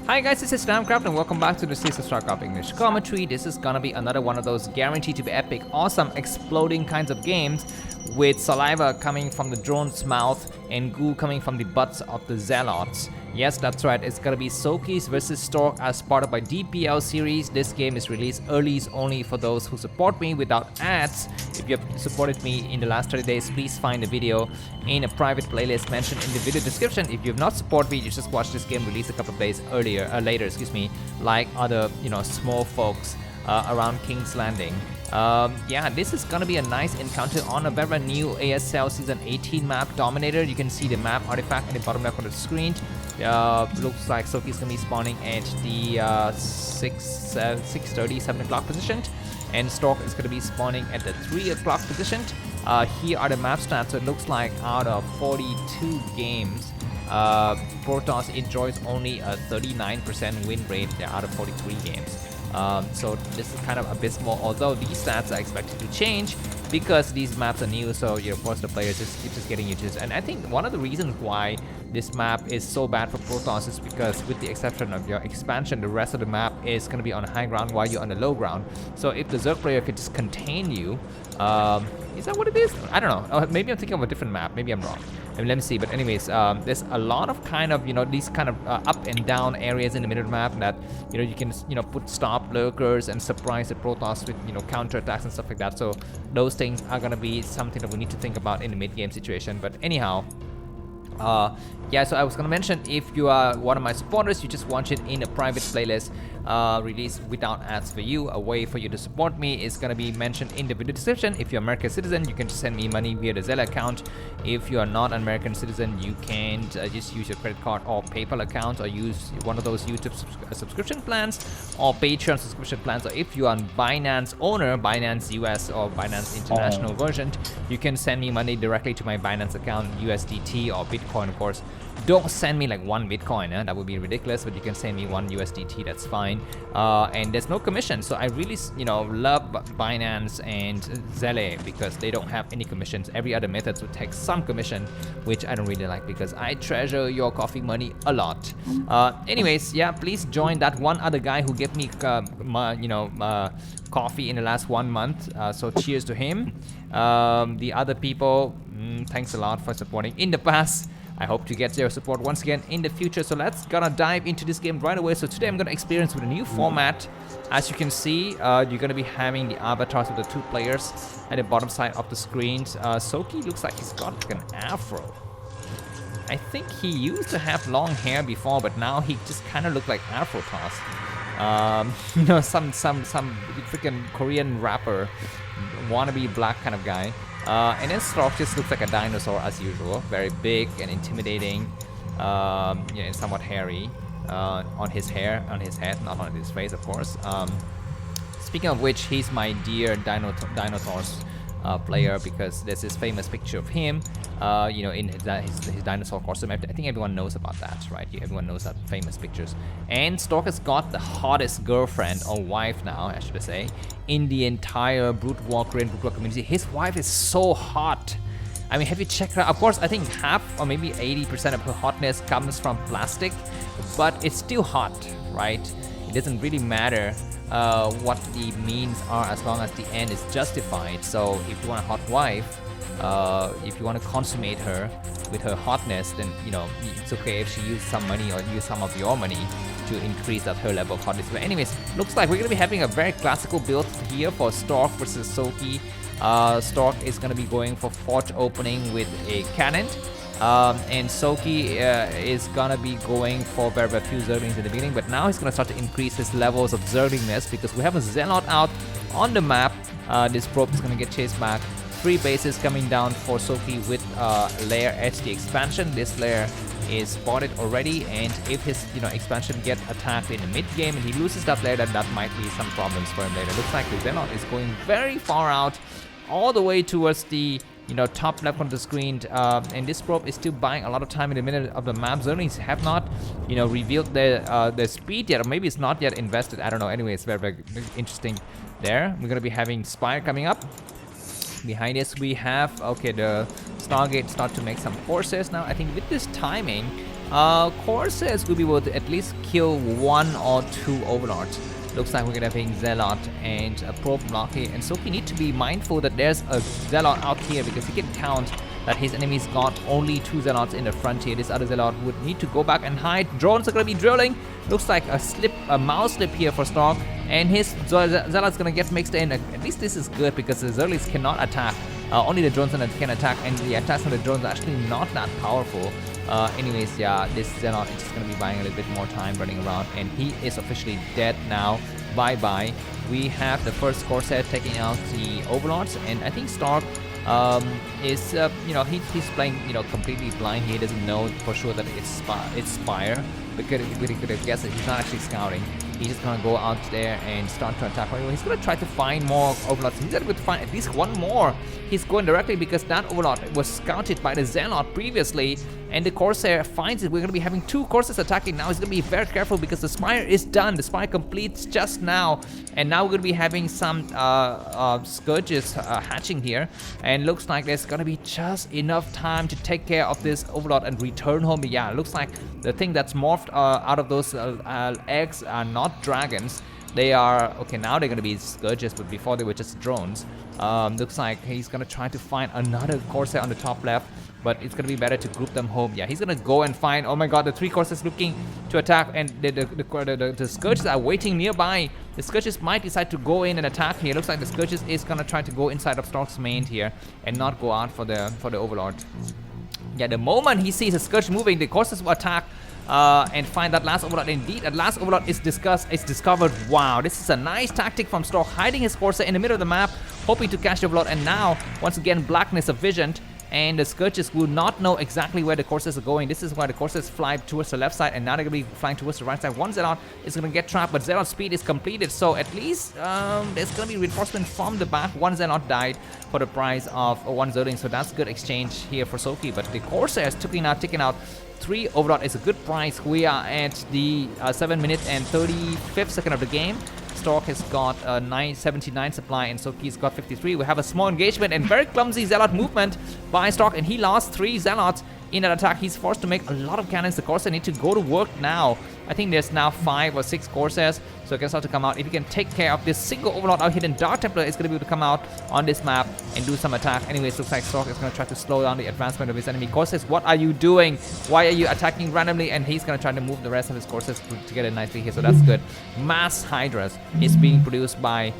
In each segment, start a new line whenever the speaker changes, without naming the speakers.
Hi guys, this is Namcraft and welcome back to the series of Starcraft English commentary. This is gonna be another one of those guaranteed to be epic, awesome, exploding kinds of games with saliva coming from the drone's mouth and goo coming from the butts of the zealots. Yes, that's right, it's gonna be Soulkey versus Stork as part of my DPL series. This game is released early only for those who support me without ads. If you have supported me in the last 30 days, please find the video in a private playlist mentioned in the video description. If you have not supported me, you just watched this game released a couple of days later, like other, small folks around King's Landing. Yeah, this is gonna be a nice encounter on a very new ASL Season 18 map, Dominator. You can see the map artifact in the bottom left of the screen. Looks like Soulkey is gonna be spawning at the 6:30, 7 o'clock position, and Stork is gonna be spawning at the 3 o'clock position. Here are the map stats. So it looks like out of 42 games, Protoss enjoys only a 39% win rate out of 43 games. So this is kind of abysmal, although these stats are expected to change because these maps are new, so of course the players it's just getting used to it. And I think one of the reasons why this map is so bad for Protoss is because, with the exception of your expansion, the rest of the map is going to be on the high ground while you're on the low ground. So if the Zerg player could just contain you, is that what it is? I don't know. Maybe I'm thinking of a different map. Maybe I'm wrong. Let me see. But anyways, there's a lot of kind of, these kind of up and down areas in the middle of the map that, you can, put stop lurkers and surprise the Protoss with, counter attacks and stuff like that. So those things are going to be something that we need to think about in the mid-game situation. But anyhow, yeah, so I was gonna mention, if you are one of my supporters, you just watch it in a private playlist released without ads for you. A way for you to support me is gonna be mentioned in the video description. If you're an American citizen, you can just send me money via the Zelle account. If you are not an American citizen, you can just use your credit card or PayPal account, or use one of those YouTube subscription plans or Patreon subscription plans. Or if you are a Binance owner, Binance US or Binance International version, you can send me money directly to my Binance account, USDT or Bitcoin, of course. Don't send me like 1 Bitcoin, that would be ridiculous, but you can send me 1 USDT, that's fine. And there's no commission, so I really, love Binance and Zelle because they don't have any commissions. Every other method would take some commission, which I don't really like because I treasure your coffee money a lot. Anyways, yeah, please join that one other guy who gave me, coffee in the last 1 month. So cheers to him. The other people, thanks a lot for supporting in the past. I hope to get your support once again in the future. So let's gonna dive into this game right away. So today I'm gonna experience with a new format. As you can see, you're gonna be having the avatars of the 2 players at the bottom side of the screen. Soulkey looks like he's got like an afro. I think he used to have long hair before, but now he just kind of looked like Afro Toss. Some freaking Korean rapper, wannabe black kind of guy. And then Stork just looks like a dinosaur as usual, very big and intimidating, and somewhat hairy on his head, not on his face, of course. Speaking of which, he's my dear dinosaurs player, because there's this famous picture of him, in his dinosaur costume. I think everyone knows about that, right? Everyone knows that famous pictures. And Stork has got the hottest girlfriend, or wife now, I should say, in the entire broodwar Korean broodwar community. His wife is so hot. I mean, have you checked her out? Of course, I think half or maybe 80% of her hotness comes from plastic, but it's still hot, right? It doesn't really matter what the means are as long as the end is justified. So if you want a hot wife, if you want to consummate her with her hotness, then it's okay if she uses some money or use some of your money to increase that her level of hotness. But anyways, looks like we're gonna be having a very classical build here for Stork versus Soulkey. Stork is gonna be going for forge opening with a cannon. And Soulkey is gonna be going for very few Zerglings in the beginning, but now he's gonna start to increase his levels of Zerglingness because we have a Zealot out on the map. This probe is gonna get chased back. 3 bases coming down for Soulkey with layer HD expansion. This layer is spotted already, and if his expansion gets attacked in the mid game and he loses that layer, then that might be some problems for him later. Looks like the Zealot is going very far out, all the way towards the top left of the screen, and this probe is still buying a lot of time in the middle of the map. Zerglings have not, revealed their speed yet, or maybe it's not yet invested. I don't know. Anyway, it's very, very interesting there. We're gonna be having Spire coming up. Behind us we have, okay, the Stargate start to make some forces now. I think with this timing, Corsairs will be able to at least kill 1 or 2 Overlords. Looks like we're gonna have Zealot and a Probe block here, and Soulkey need to be mindful that there's a Zealot out here because he can count that his enemies got only 2 Zealots in the front here. This other Zealot would need to go back and hide. Drones are gonna be drilling. Looks like a mouse slip here for Stork, and his Zealot's gonna get mixed in. At least this is good because the Zerglies cannot attack. Only the drones can attack, and the attacks from the drones are actually not that powerful. Anyways, yeah, this Zealot is just gonna be buying a little bit more time running around, and he is officially dead now. Bye-bye. We have the first Corsair taking out the Overlords, and I think Stark is, you know, he's playing, you know, completely blind. He doesn't know for sure that it's Spire, because he could have guessed that he's not actually scouting. He's just gonna go out there and start to attack. He's gonna try to find more Overlords. He's able to find at least 1 more. He's going directly because that Overlord was scouted by the Zealot previously, and the Corsair finds it. We're gonna be having 2 Corsairs attacking now. He's gonna be very careful because the Spire is done. The Spire completes just now, and now we're gonna be having some Scourges hatching here, and looks like there's gonna be just enough time to take care of this Overlord and return home. But yeah, it looks like the thing that's morphed out of those eggs are not dragons. They are, okay, now they're gonna be Scourges, but before they were just drones. Looks like he's gonna try to find another Corsair on the top left, but it's gonna be better to group them home. Yeah, he's gonna go and find, oh my god, the 3 Corsairs looking to attack, and the Scourges are waiting nearby. The Scourges might decide to go in and attack here. Looks like the Scourges is gonna try to go inside of Stork's main here and not go out for the Overlord. Yeah, the moment he sees a Scourge moving, the Corsairs will attack and find that last Overlord. Indeed, that last Overlord is discovered. Wow, this is a nice tactic from Stork, hiding his Corsair in the middle of the map, hoping to catch the Overlord. And now, once again, blackness of vision, and the Scourges will not know exactly where the Corsairs are going. This is why the Corsairs fly towards the left side, and now they're going to be flying towards the right side. One Zealot is going to get trapped, but Zealot speed is completed, so at least there's going to be reinforcement from the back. 1 Zealot died for the price of 1 Zerling, so that's good exchange here for Soulkey. But the Corsairs taking out 3 Overlord is a good price. We are at the 7 minutes and 35th second of the game. Stork has got 79 supply, and Soulkey's got 53. We have a small engagement and very clumsy Zealot movement by Stork, and he lost 3 Zealots in that attack. He's forced to make a lot of cannons. The Corsair need to go to work now. I think there's now 5 or 6 Corsairs, so it can start to come out. If you can take care of this single Overlord out here, then Dark Templar is going to be able to come out on this map and do some attack. Anyways, looks like Stork is going to try to slow down the advancement of his enemy. Corsairs, what are you doing? Why are you attacking randomly? And he's going to try to move the rest of his Corsairs together nicely here, so that's good. Mass Hydras is being produced by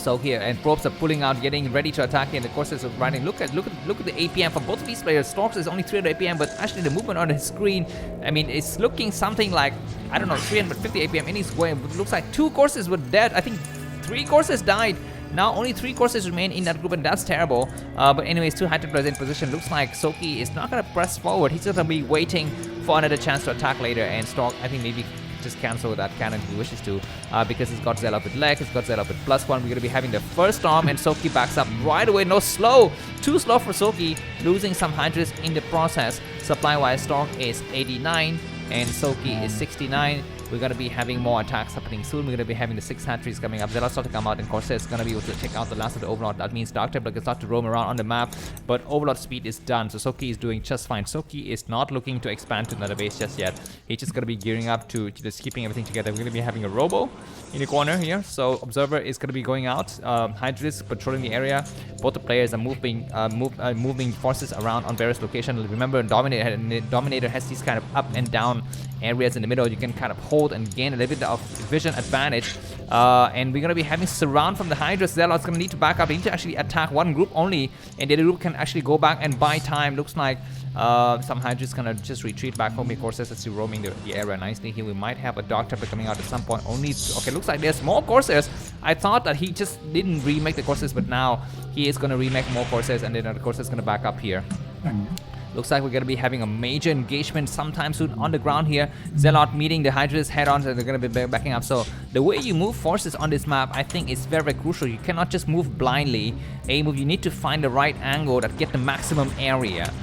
So here, and probes are pulling out, getting ready to attack here, and the Corsairs are running. Look at the APM from both of these players. Storks is only 300 APM, but actually the movement on his screen, I mean, it's looking something like, I don't know, 350 APM, and he's going. It looks like 2 Corsairs were dead. I think 3 Corsairs died. Now only 3 Corsairs remain in that group, and that's terrible. But anyways, 2 High Templars in position. Looks like Soulkey is not gonna press forward. He's gonna be waiting for another chance to attack later, and Stork, I think, maybe just cancel that cannon if he wishes to, because he's got Zelle up with leg, he's got Zelle up with +1. We're going to be having the first storm, and Soulkey backs up right away. No, slow! Too slow for Soulkey, losing some Hydras in the process. Supply-wise, Stork is 89, and Soulkey is 69. We're going to be having more attacks happening soon. We're going to be having the 6 hatcheries coming up. Zealots start to come out, and Corsair is going to be able to take out the last of the Overlord. That means Dark Templar can start to roam around on the map, but Overlord speed is done, so Soulkey is doing just fine. Soulkey is not looking to expand to another base just yet. He's just going to be gearing up to just keeping everything together. We're going to be having a Robo in the corner here, so Observer is going to be going out. Hydras patrolling the area. Both the players are moving forces around on various locations. Remember, Dominator has these kind of up and down areas in the middle. You can kind of hold and gain a little bit of vision advantage, and we're going to be having surround from the Hydra. Zealot's going to need to back up. They need to actually attack one group only, and the other group can actually go back and buy time. Looks like some Hydra's going to just retreat back home. Corsairs are still roaming the area nicely here. We might have a Dark Templar coming out at some point. Okay, looks like there's more Corsairs. I thought that he just didn't remake the Corsairs, but now he is going to remake more Corsairs, and then the Corsairs going to back up here. Looks like we're going to be having a major engagement sometime soon on the ground here. Zealot meeting the Hydras head-on, and they're going to be backing up. So the way you move forces on this map, I think, is very, very crucial. You cannot just move blindly. You need to find the right angle that get the maximum area.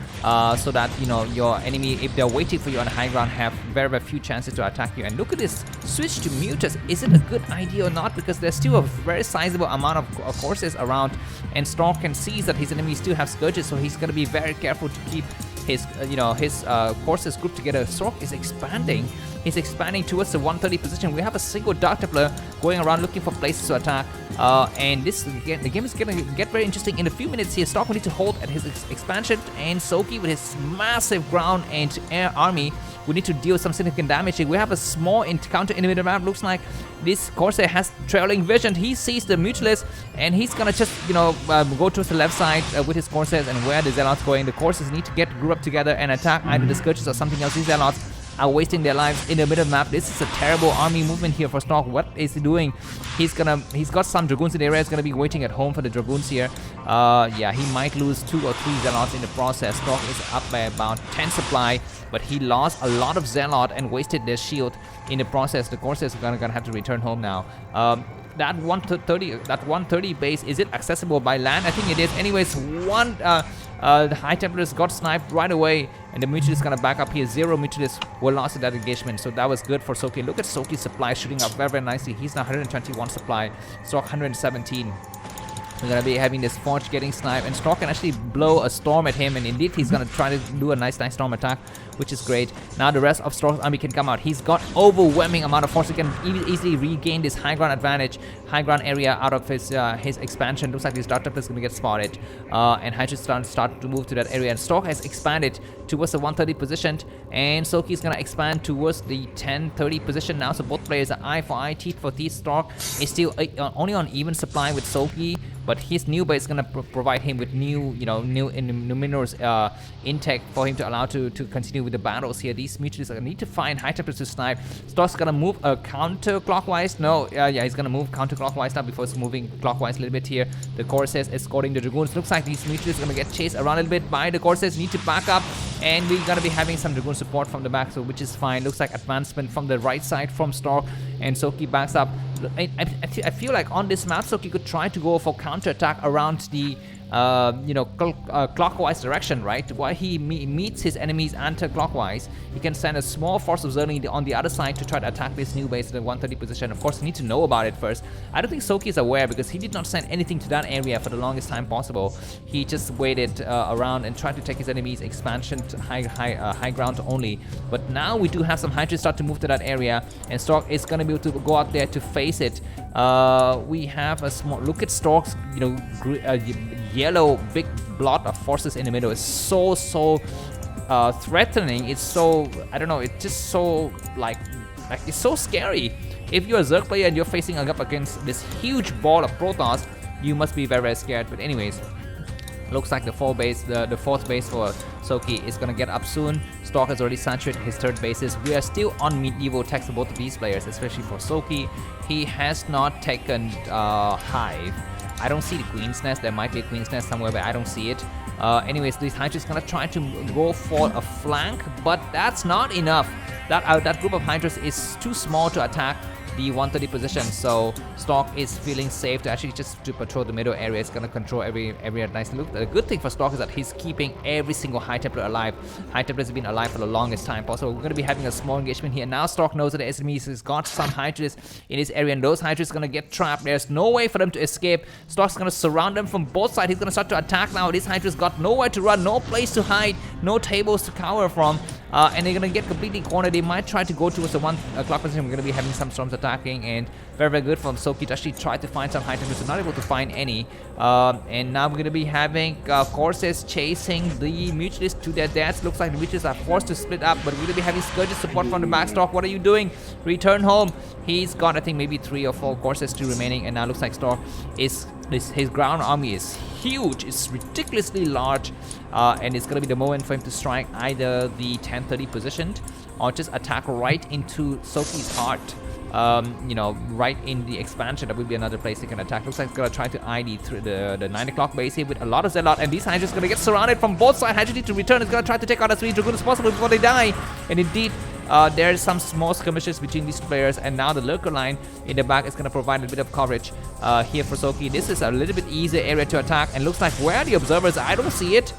So that, you know, your enemy, if they're waiting for you on the high ground, have very, very few chances to attack you. And look at this switch to Mutas. Is it a good idea or not? Because there's still a very sizable amount of Corsairs around, and Stork can see that his enemies still have Scourges, so he's going to be very careful to keep his forces group together. Stork is expanding. He's expanding towards the 130 position. We have a single Dark Templar going around looking for places to attack. And the game is going to get very interesting in a few minutes here. Stork will need to hold at his expansion, and Soulkey with his massive ground and air army we need to deal some significant damage. We have a small encounter in the middle map. Looks like this Corsair has trailing vision. He sees the Mutualist, and he's gonna just, go towards the left side with his Corsairs, and where the Zealots going. The Corsairs need to get grouped up together and attack either the Skirmishes or something else. These Zealots are wasting their lives in the middle map. This is a terrible army movement here for Stork. What is he doing? He's got some Dragoons in the area. He's gonna be waiting at home for the Dragoons here. Yeah, he might lose 2 or 3 Zealots in the process. Stork is up by about 10 supply, but he lost a lot of Zealot and wasted their shield in the process. The Corsairs are gonna have to return home now. That 130 base, is it accessible by land? I think it is. Anyways, the High Templars got sniped right away, and the Mutualist is gonna back up here. 0 Mutualists were lost in that engagement, so that was good for Soulkey. Look at Soulkey's supply shooting up very, very nicely. He's now 121 supply, Stork 117. We're gonna be having this Forge getting sniped, and Stork can actually blow a storm at him, and indeed he's gonna try to do a nice storm attack, which is great. Now the rest of Stork's army can come out. He's got overwhelming amount of force. He can easily regain this high ground advantage, high ground area out of his expansion. Looks like this Dark Templar is gonna get spotted, and Hydra start to move to that area. And Stork has expanded towards the 130 position, and Soulkey is gonna expand towards the 1030 position now. So both players are eye for eye, teeth for teeth. Stork is still only on even supply with Soulkey, but his new base is gonna provide him with new minerals intake for him to allow to continue with the battles here. These Mutualists are gonna need to find High Templars to snipe. Stork's gonna move counterclockwise. No, yeah, he's gonna move counterclockwise now before he's moving clockwise a little bit here. The Corsairs escorting the Dragoons. Looks like these Mutualists are gonna get chased around a little bit by the Corsairs. Need to back up, and we're gonna be having some Dragoon support from the back, so which is fine. Looks like advancement from the right side from Stork, and Soulkey backs up. I feel like on this map, Soulkey could try to go for counter-attack around the clockwise direction, right? While he meets his enemies anti-clockwise, he can send a small force of Zerg on the other side to try to attack this new base at the 130 position. Of course, you need to know about it first. I don't think Soulkey is aware, because he did not send anything to that area for the longest time possible. He just waited around and tried to take his enemies expansion to high ground only. But now we do have some Hydra start to move to that area, and Stork is going to be able to go out there to face it. We have a small look at Stork's, yellow big blot of forces in the middle. Is so threatening. It's so, I don't know, it's just so like it's so scary. If you're a Zerg player and you're facing up against this huge ball of Protoss, you must be very, very scared. But anyways, looks like the fourth base for Soulkey is gonna get up soon. Stork has already saturated his third bases. We are still on medieval techs for both of these players, especially for Soulkey. He has not taken Hive. I don't see the Queen's Nest. There might be a Queen's Nest somewhere, but I don't see it. Anyways, this Hydra is gonna try to go for a flank, but that's not enough. That group of Hydras is too small to attack the 130 position, so Stork is feeling safe to actually just to patrol the middle area. It's gonna control every area nicely. Look, the good thing for Stork is that he's keeping every single High Templar alive. High Templars have been alive for the longest time possible. We're gonna be having a small engagement here. Now Stork knows that the enemies has got some Hydras in his area, and those Hydras are gonna get trapped. There's no way for them to escape. Stork's gonna surround them from both sides. He's gonna start to attack now. These Hydras got nowhere to run, no place to hide, no tables to cover from. And they're gonna get completely cornered. They might try to go towards the 1 o'clock position. We're gonna be having some storms attacking, and very, very good from Soulkey to actually try to find some High Templars. Not able to find any. And now we're gonna be having Corsairs chasing the Mutualists to their deaths. Looks like the Mutualists are forced to split up, but we're gonna be having Scourges support from the back. Stork, what are you doing? Return home. He's got, I think, maybe 3 or 4 Corsairs still remaining, and now looks like Stork is his ground army is huge. It's ridiculously large, and it's gonna be the moment for him to strike either the 1030 position or just attack right into Soulkey's heart. Right in the expansion. That would be another place he can attack. Looks like he's gonna try to ID through the 9 o'clock base here with a lot of Zealot, and these Hydras gonna get surrounded from both sides. Hydra need to return. It's gonna try to take out as many Dragoons as possible before they die, and indeed there's some small skirmishes between these two players, and now the lurker line in the back is going to provide a bit of coverage here for Soulkey. This is a little bit easier area to attack, and looks like where are the observers? I don't see it.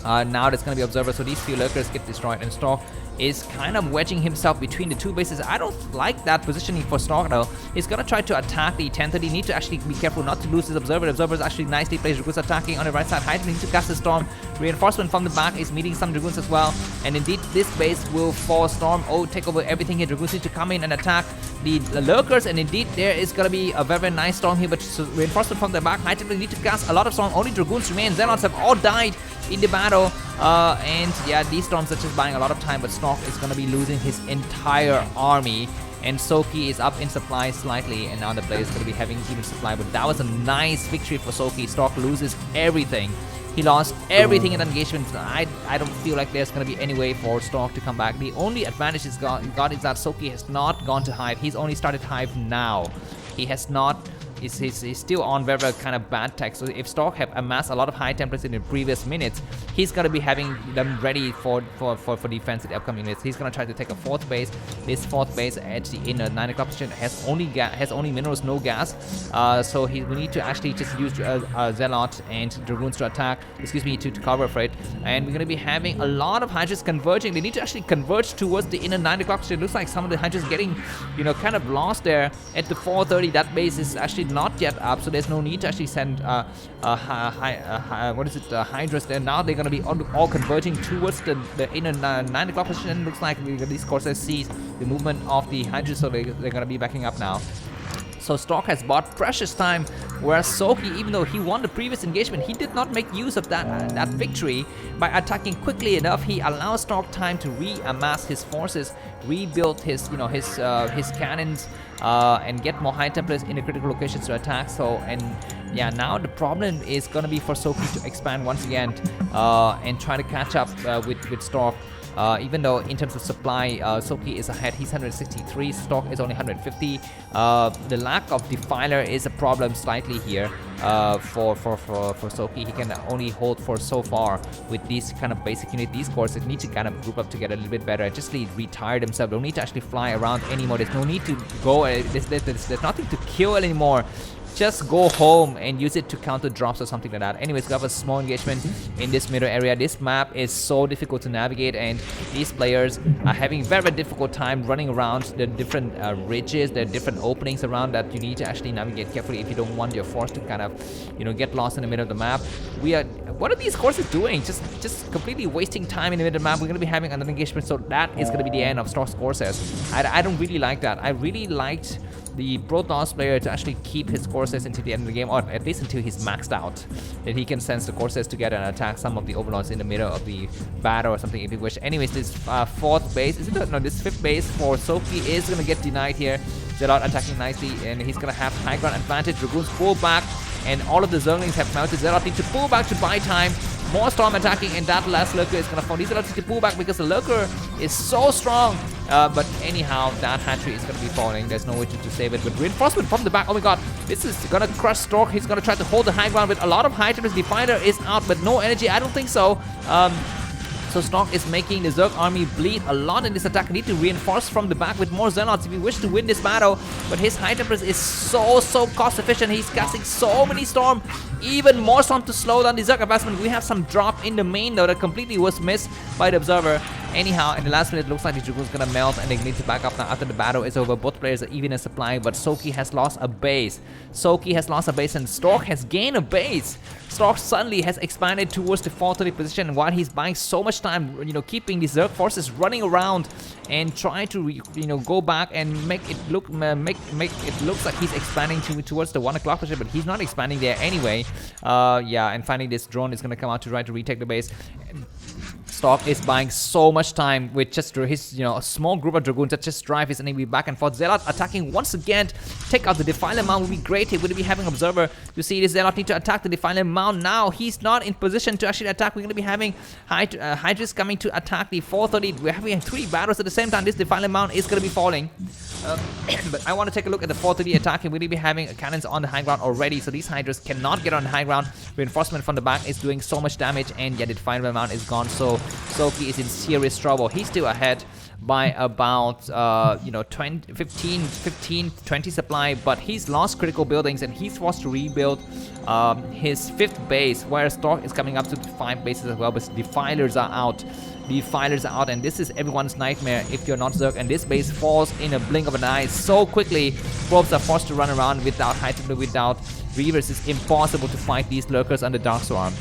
Now there's going to be observers, so these few lurkers get destroyed, and Stork is kind of wedging himself between the two bases. I don't like that positioning for Stork though. He's gonna try to attack the 1030. Need to actually be careful not to lose his observer. The observer is actually nicely placed. Dragoons attacking on the right side. Hydra needs to cast the storm Reinforcement from the back is meeting some Dragoons as well. And indeed, this base will fall Storm. Oh, take over everything here. Dragoons need to come in and attack the Lurkers. And indeed, there is going to be a very, very nice Storm here. But reinforcement from the back. High Templar need to cast a lot of Storm. Only Dragoons remain. Zealots have all died in the battle. And yeah, these Storms are just buying a lot of time. But Stork is going to be losing his entire army. And Soulkey is up in supply slightly, and now the player is going to be having even supply. But that was a nice victory for Soulkey. Stork loses everything. He lost everything in engagement. I don't feel like there's going to be any way for Stork to come back. The only advantage he's got is that Soulkey has not gone to Hive. He's only started Hive now. He has not. He's still on very, very kind of bad tech. So if Stork have amassed a lot of high templates in the previous minutes, he's gonna be having them ready for defense in the upcoming minutes. He's gonna try to take a fourth base. This fourth base at the inner 9 o'clock position has only minerals, no gas. So we need to actually just use Zealot and Dragoons to attack. Excuse me, to cover for it. And we're gonna be having a lot of Hydras converging. They need to actually converge towards the inner 9 o'clock position. It looks like some of the Hydras getting, you know, kind of lost there at the 4:30. That base is actually not yet up, so there's no need to actually send Hydras there. Now they're going to be all converging towards the inner 9 o'clock position. Looks like these Corsairs sees the movement of the Hydras, so they're going to be backing up now. So Stork has bought precious time, whereas Soulkey, even though he won the previous engagement, he did not make use of that victory by attacking quickly enough. He allows Stork time to re-amass his forces, rebuild his cannons, and get more high templates in the critical locations to attack. So, and yeah, now the problem is gonna be for Soulkey to expand once again and try to catch up with Stork. Even though in terms of supply, Soulkey is ahead. He's 163, Stork is only 150. The lack of Defiler is a problem slightly here for Soulkey. He can only hold for so far with these kind of basic unit. These courses need to kind of group up together a little bit better and just retire themselves. Don't need to actually fly around anymore. There's no need to go. There's nothing to kill anymore. Just go home and use it to counter drops or something like that. Anyways, we have a small engagement in this middle area. This map is so difficult to navigate, and these players are having very, very difficult time running around the different ridges. There are different openings around that you need to actually navigate carefully if you don't want your force to kind of, you know, get lost in the middle of the map. What are these courses doing? Just completely wasting time in the middle of the map. We're going to be having another engagement, so that is going to be the end of Stork's courses. I don't really like that. I really liked the Protoss player to actually keep his courses until the end of the game, or at least until he's maxed out. Then he can sense the courses together and attack some of the overlords in the middle of the battle or something if he wish. Anyways, this fourth base, this fifth base for Soulkey is gonna get denied here. Zealot attacking nicely, and he's gonna have high ground advantage. Dragoons pull back, and all of the Zerglings have melted. Zealot need to pull back to buy time. More Storm attacking, and that last Lurker is gonna fall. These Zealots need to pull back because the Lurker is so strong. But anyhow, that hatchery is gonna be falling. There's no way to save it. But reinforcement from the back. Oh my god, this is gonna crush Stork. He's gonna try to hold the high ground with a lot of high templates. Defiler is out, but no energy. I don't think so. So Stork is making the Zerg army bleed a lot in this attack. Need to reinforce from the back with more Zealots if you wish to win this battle. But his high templates is so cost efficient. He's casting so many Storm, even more Storm to slow down the Zerg advancement. We have some drop in the main though that completely was missed by the Observer. Anyhow, in the last minute, it looks like the Dragoon's gonna melt and they need to back up now after the battle is over. Both players are even in supply, but Soulkey has lost a base. Soulkey has lost a base and Stork has gained a base. Stork suddenly has expanded towards the 430 position, while he's buying so much time, you know, keeping the Zerg forces running around and trying to, you know, go back and make it look like he's expanding towards the 1 o'clock position, but he's not expanding there anyway. Yeah, and finally this drone is gonna come out to try to retake the base. Stork is buying so much time with just his, you know, a small group of Dragoons that just drive his enemy back and forth. Zealot attacking once again. Take out the Defiler Mound would be great. He would be having Observer. You see this Zealot need to attack the Defiler Mound now. He's not in position to actually attack. We're going to be having Hydras coming to attack the 430. We're having 3 battles at the same time. This Defiler Mound is going to be falling. But I want to take a look at the 430 attack. We're going to be having cannons on the high ground already, so these Hydras cannot get on the high ground. Reinforcement from the back is doing so much damage, and yeah, the Defiler Mound is gone, so Soulkey is in serious trouble. He's still ahead by about, you know, 15, 20 supply, but he's lost critical buildings and he's forced to rebuild his 5th base, where Stork is coming up to 5 bases as well, but Defilers are out. Defilers are out, and this is everyone's nightmare if you're not Zerg, and this base falls in a blink of an eye so quickly. Probes are forced to run around without high templates, without Reavers. It's impossible to fight these Lurkers under Dark Swarm.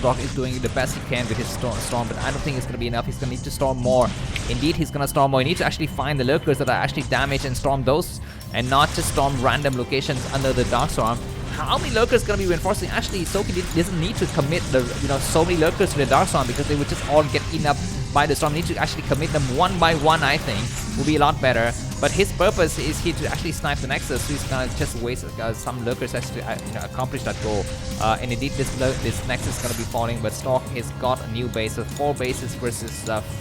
Stork is doing the best he can with his storm, but I don't think it's going to be enough. He's going to need to storm more. Indeed, he's going to storm more. He needs to actually find the lurkers that are actually damaged and storm those, and not just storm random locations under the Dark Storm. How many lurkers going to be reinforcing? Actually, Soulkey doesn't need to commit the so many lurkers to the Dark Storm, because they would just all get eaten up by the storm. Need to actually commit them one by one. I think will be a lot better. But his purpose is here to actually snipe the Nexus, so he's gonna just waste some lurkers to accomplish that goal. And indeed, this Nexus is gonna be falling. But Stork has got a new base, so 4 bases versus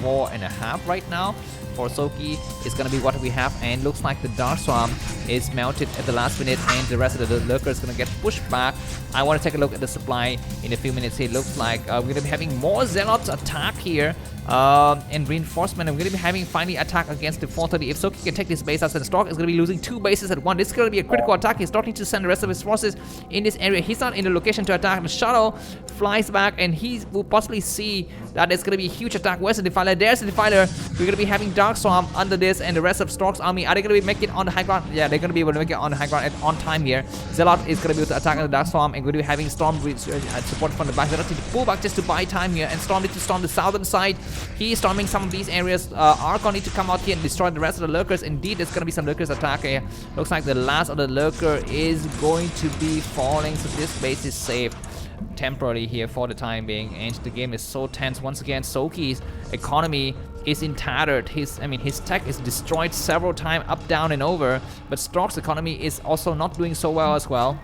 4.5 right now. For Soulkey is going to be what we have, and looks like the Dark Swarm is mounted at the last minute, and the rest of the lurker is going to get pushed back. I want to take a look at the supply in a few minutes. It looks like we're going to be having more Zealots attack here, and reinforcement. And we're going to be having finally attack against the 430. If Soulkey can take this base out, then Stork is going to be losing 2 bases at once. This is going to be a critical attack. He's starting to send the rest of his forces in this area. He's not in the location to attack. The shuttle flies back, and he will possibly see that it's going to be a huge attack. Where's the Defiler? There's the Defiler. We're going to be having Dark Swarm under this, and the rest of Stork's army. Are they going to be making it on the high ground? Yeah, they're going to be able to make it on the high ground on time here. Zealot is going to be able to attack on the Dark Swarm, and we're going to be having Storm support from the back. Zealot need to pull back just to buy time here, and Storm needs to storm the southern side. He is storming some of these areas. Archon need to come out here and destroy the rest of the lurkers. Indeed, there's going to be some lurkers attack here. Looks like the last of the lurker is going to be falling, so this base is saved temporarily here for the time being, and the game is so tense once again. Soulkey's economy is in tattered. His tech is destroyed several times, up, down, and over. But Stork's economy is also not doing so well as well.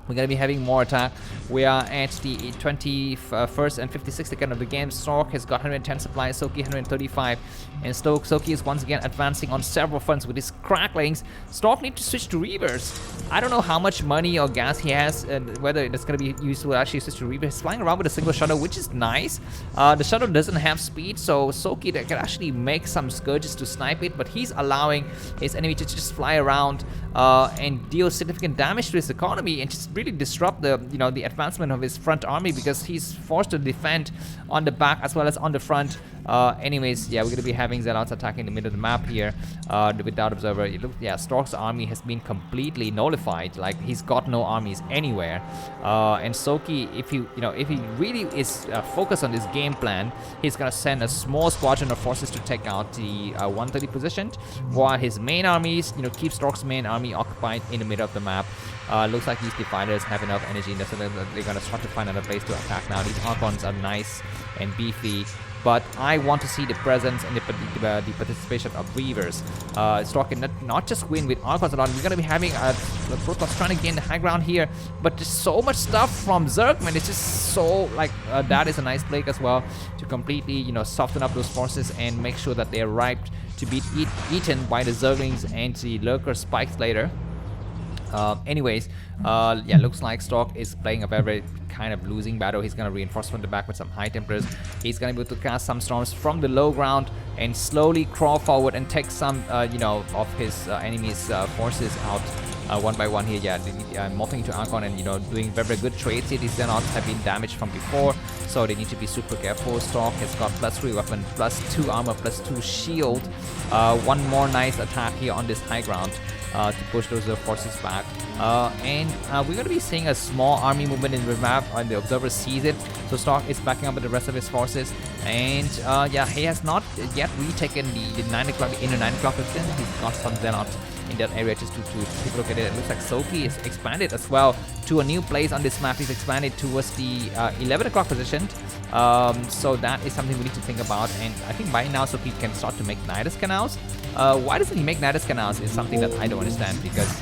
We're going to be having more attack. We are at the 21st and 56th second of the game. Stork has got 110 supplies, Soulkey 135. And Soulkey is once again advancing on several fronts with his cracklings. Stork needs to switch to Reavers. I don't know how much money or gas he has, and whether it's going to be useful to actually switch to Reavers. He's flying around with a single shuttle, which is nice. The shuttle doesn't have speed, so Soulkey can actually make some Scourges to snipe it, but he's allowing his enemy to just fly around and deal significant damage to his economy, and just really disrupt the the advancement of his front army, because he's forced to defend on the back as well as on the front. Anyways, yeah, we're gonna be having Zealots attacking the middle of the map here without observer. It looks, yeah, Stork's army has been completely nullified. Like, he's got no armies anywhere. And Soulkey, if he really is focused on this game plan, he's gonna send a small squadron of forces to take out the 130 position, while his main armies, keep Stork's main army occupied in the middle of the map. Looks like these Defilers have enough energy, so they're gonna start to find another place to attack now. These Archons are nice and beefy, but I want to see the presence and the participation of Reavers. Stork can not just win with Archons alone. We're gonna be having Protoss trying to gain the high ground here, but there's so much stuff from Zerg, man. It's just so like that is a nice play as well to completely soften up those forces and make sure that they're ripe to be eaten by the Zerglings and the Lurker spikes later. Anyways, yeah, looks like Stork is playing a very kind of losing battle. He's gonna reinforce from the back with some high temperatures. He's gonna be able to cast some storms from the low ground and slowly crawl forward and take some of his enemies forces out one by one here. Yeah, morphing into Archon and doing very good trades here. These Zealots have been damaged from before, so they need to be super careful. Stork has got +3 weapon, +2 armor, +2 shield. One more nice attack here on this high ground to push those forces back. And we're going to be seeing a small army movement in the map, and the observer sees it. So Stork is backing up with the rest of his forces, and yeah, he has not yet retaken the 9 o'clock, the inner 9 o'clock position. He's got some Zealots in that area just to take a look at it. It looks like Soulkey is expanded as well to a new place on this map. He's expanded towards the 11 o'clock position. So that is something we need to think about, and I think by now Soulkey can start to make Nidus canals. Why doesn't he make Nidus canals is something that I don't understand, because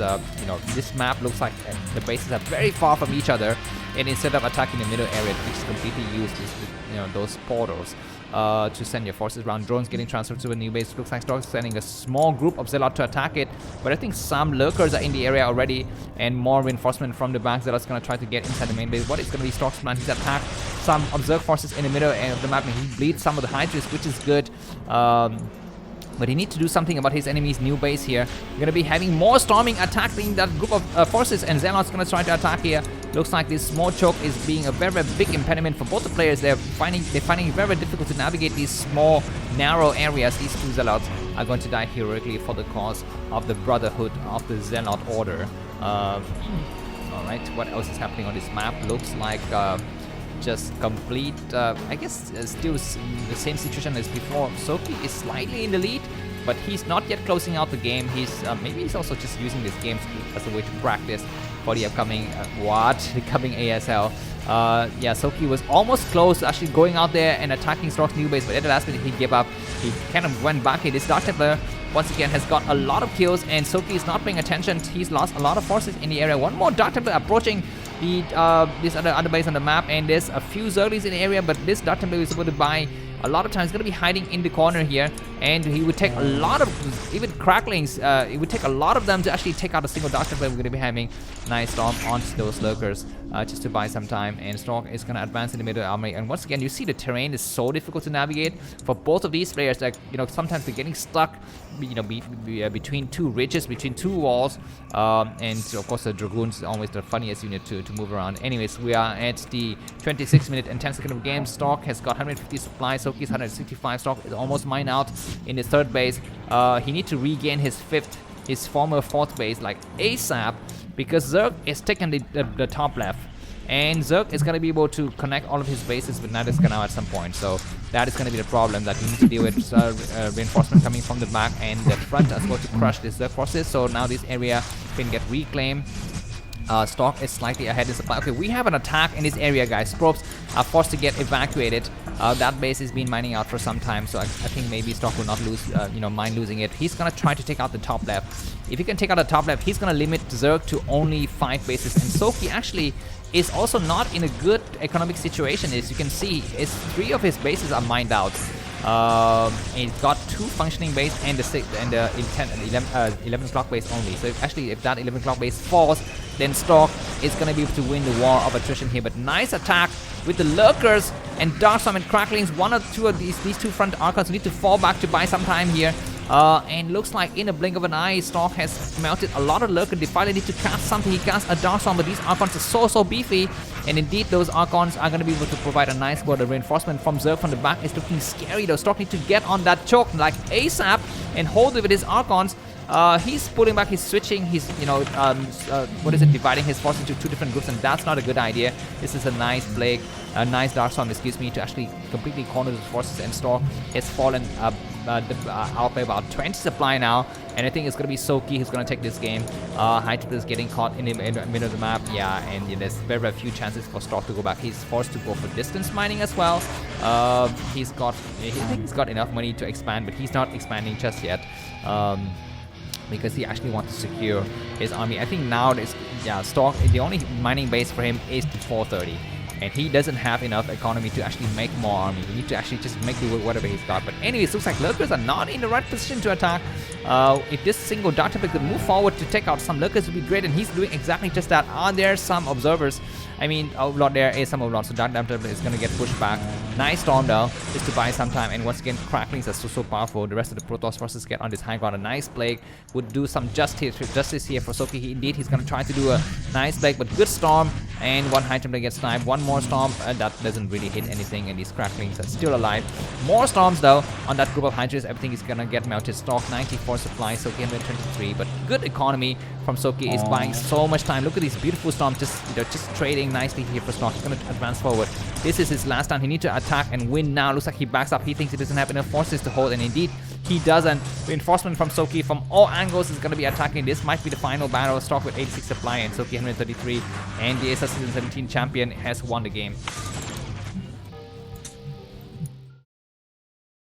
this map looks like the bases are very far from each other, and instead of attacking the middle area, you just completely use those portals to send your forces around. Drones getting transferred to a new base. Looks like Stork's sending a small group of Zealot to attack it, but I think some lurkers are in the area already, and more reinforcement from the back. Zealot's gonna try to get inside the main base. What is gonna be Stork's plan? He's attack some observed forces in the middle of the map, and he bleeds some of the Hydras, which is good. But he needs to do something about his enemy's new base here. We're going to be having more storming attacking that group of forces, and Zealot's going to try to attack here. Looks like this small choke is being a very big impediment for both the players. They're finding it very difficult to navigate these small, narrow areas. These two Zealots are going to die heroically for the cause of the Brotherhood of the Zealot Order. Alright, what else is happening on this map? Looks like just complete, I guess, still the same situation as before. Soulkey is slightly in the lead, but he's not yet closing out the game. He's maybe he's also just using this game as a way to practice for the upcoming the coming ASL. Yeah, Soulkey was almost close to actually going out there and attacking Stork's new base, but at the last minute he gave up. He kind of went back. This Dark Templar once again has got a lot of kills, and Soulkey is not paying attention. He's lost a lot of forces in the area. One more Dark Templar approaching the this other base on the map, and there's a few Zerglies in the area, but this Dark Templar is able to buy a lot of time. He's going to be hiding in the corner here, and he would take a lot of, even cracklings, it would take a lot of them to actually take out a single Dark Templar. We're going to be having nice storm onto those lurkers just to buy some time, and Stork is going to advance in the middle of the army. And once again, you see the terrain is so difficult to navigate for both of these players. Like, you know, sometimes they're getting stuck, you know, between two ridges, between two walls, and so of course the Dragoons is always the funniest unit to move around. Anyways, we are at the 26-minute and 10-second of game. Stork has got 150 supplies. Soulkey's 165. Stork is almost mined out in his third base. He needs to regain his former fourth base like ASAP, because Zerg is taking the top left, and Zerg is going to be able to connect all of his bases with Nadeska now at some point. So that is going to be the problem that we need to deal with. Reinforcement coming from the back and the front as well to crush these Zerg forces. So now this area can get reclaimed. Stork is slightly ahead in supply. Okay, we have an attack in this area, guys. Probes are forced to get evacuated. That base has been mining out for some time, so I think maybe Stork will not lose, mind losing it. He's gonna try to take out the top left. If he can take out the top left, he's gonna limit Zerg to only 5 bases. And Soulkey actually is also not in a good economic situation. As you can see, 3 of his bases are mined out. He's got 2 functioning base and the 11 o'clock base only. So if that 11 o'clock base falls, then Stork is going to be able to win the war of attrition here. But nice attack with the lurkers and Darkstorm and Cracklings. One or two of these 2 front Archons need to fall back to buy some time here. And looks like in a blink of an eye, Stork has melted a lot of lurker. Defiler needs to cast something. He casts a Darkstorm, but these Archons are so beefy. And indeed, those Archons are going to be able to provide a nice border reinforcement from Zerg from the back. Is looking scary though. Stork needs to get on that choke like ASAP and hold it with his Archons. He's pulling back, he's switching, he's, dividing his forces into 2 different groups, and that's not a good idea. This is a nice plague, a nice Darkstorm, excuse me, to actually completely corner the forces, and Stork has fallen out by about 20 supply now, and I think it's going to be Soulkey who's going to take this game. Hydra is getting caught in the middle of the map, yeah, and there's very few chances for Stork to go back. He's forced to go for distance mining as well. I think he's got enough money to expand, but he's not expanding just yet. Because he actually wants to secure his army. I think now Stork, the only mining base for him is the 430. And he doesn't have enough economy to actually make more army. He needs to actually just make do with whatever he's got. But anyways, looks like lurkers are not in the right position to attack. If this single Dark Templar could move forward to take out some lurkers, would be great. And he's doing exactly just that. Are there some observers? I mean, Overlord, there is some Overlord. So Dark Templar is going to get pushed back. Nice storm though, just to buy some time. And once again, Cracklings are so powerful. The rest of the Protoss forces get on this high ground. A nice plague would do some justice here for Soulkey. He's going to try to do a nice plague, but good storm. And 1 High Templar gets sniped. 1 more storm, that doesn't really hit anything, and these Cracklings are still alive. More storms though on that group of Hydras. Everything is gonna get melted. Stork 94 supplies, Soulkey 123, but good economy from Soulkey. Is buying so much time. Look at these beautiful storms, just trading nicely here for Stork. He's gonna advance forward. This is his last time. He needs to attack and win now. Looks like he backs up. He thinks he doesn't have enough forces to hold, and indeed he doesn't. Reinforcement from Soulkey from all angles is gonna be attacking. This might be the final battle. Stork with 86 supply and Soulkey 133, and the Assassin 17 champion has won the game.